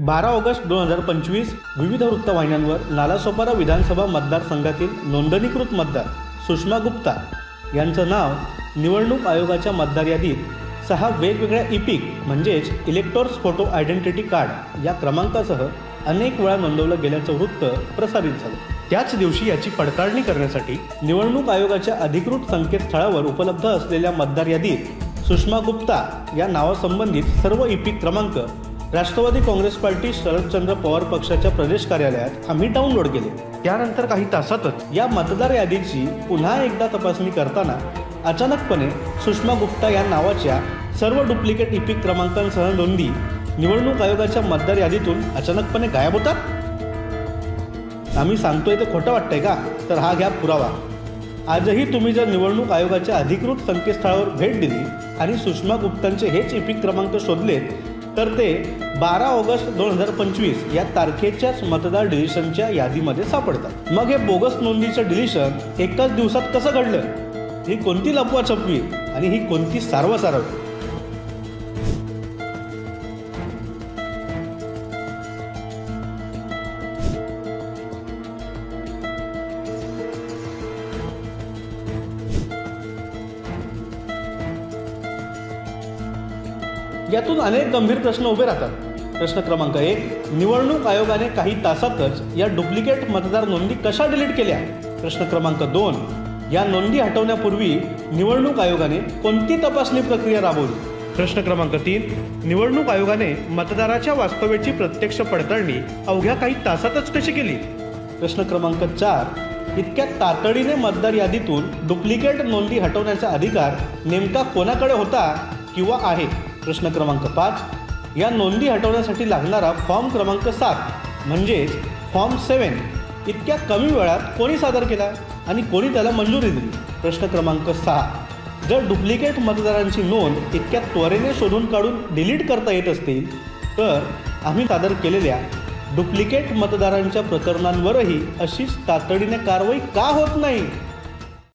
12 August 2025 विविध वृत्तवाहिन्यांवर नालासोपारा विधानसभा मतदारसंघातील नोंदणीकृत मतदार सुषमा गुप्ता यांचं नाव निवडणूक आयोगाच्या मतदार यादीत 6 वेगवेगळ्या इपिक म्हणजेच इलेक्टोर्स फोटो आयडेंटिटी कार्ड या क्रमांकासह अनेक वेळा नोंदवलं गेल्याचं वृत्त प्रसारित झालं। त्याच दिवशी याची पडताळणी करण्यासाठी निवडणूक आयोगाच्या अधिकृत संकेतस्थळावर उपलब्ध असलेल्या मतदार यादीत सुषमा गुप्ता या नावासंबंधित सर्व इपिक क्रमांक राष्ट्रवादी काँग्रेस पार्टी शरदचंद्र पवार पक्षाच्या प्रदेश कार्यालयात आम्ही डाउनलोड केले। त्यानंतर काही तासातच या मतदार यादीची पुन्हा एकदा तपासणी करताना अचानकपणे सुषमा गुप्ता या नावाच्या सर्व डुप्लिकेट इपिक क्रमांकांसह नोंदी निवडणूक आयोगाच्या मतदार यादीतून अचानकपणे गायब होतात। आम्ही सांगतोय ते खोटं वाटतंय का? तर हा घ्या पुरावा। आजही तुम्ही जर निवडणूक आयोगाच्या अधिकृत संकेतस्थळावर भेट दिली आणि सुषमा गुप्तांचे हेच इपिक क्रमांक शोधलेत तर ते 12 ऑगस्ट 2025 या तारखेच्याच मतदार डिलिशनच्या यादीमध्ये सापडतात। मग हे बोगस नोंदीचं डिलिशन एकाच दिवसात कसं घडलं? ही कोणती लपवाछपवी आणि ही कोणती सारवासारव? यातून अनेक गंभीर प्रश्न उभे राहतात। प्रश्न क्रमांक 1, निवडणूक आयोगाने काही तासातच या डुप्लिकेट मतदार नोंदी कशा डिलीट केल्या? प्रश्न क्रमांक 2, या नोंदी हटवण्यापूर्वी निवडणूक आयोगाने कोणती तपासणी प्रक्रिया राबवली? प्रश्न क्रमांक 3, निवडणूक आयोगाने मतदाराच्या वास्तव्याची प्रत्यक्ष पडताळणी अवघ्या काही तासातच कशी केली? प्रश्न क्रमांक 4, इतक्या तातडीने मतदार यादीतून डुप्लिकेट नोंदी हटवण्याचा अधिकार नेमका कोणाकडे होता किंवा आहे? प्रश्न क्रमांक 5, या नोंदी हटवण्यासाठी लागणारा फॉर्म क्रमांक 7 म्हणजेच फॉर्म 7 इतक्या कमी वेळात कोणी सादर केला आणि कोणी त्याला मंजुरी दिली? प्रश्न क्रमांक 6, जर डुप्लिकेट मतदारांची नोंद इतक्या त्वरेने शोधून काढून डिलीट करता येत असतील तर आम्ही सादर केलेल्या डुप्लिकेट मतदारांच्या प्रकरणांवरही अशीच तातडीने कारवाई का होत नाही?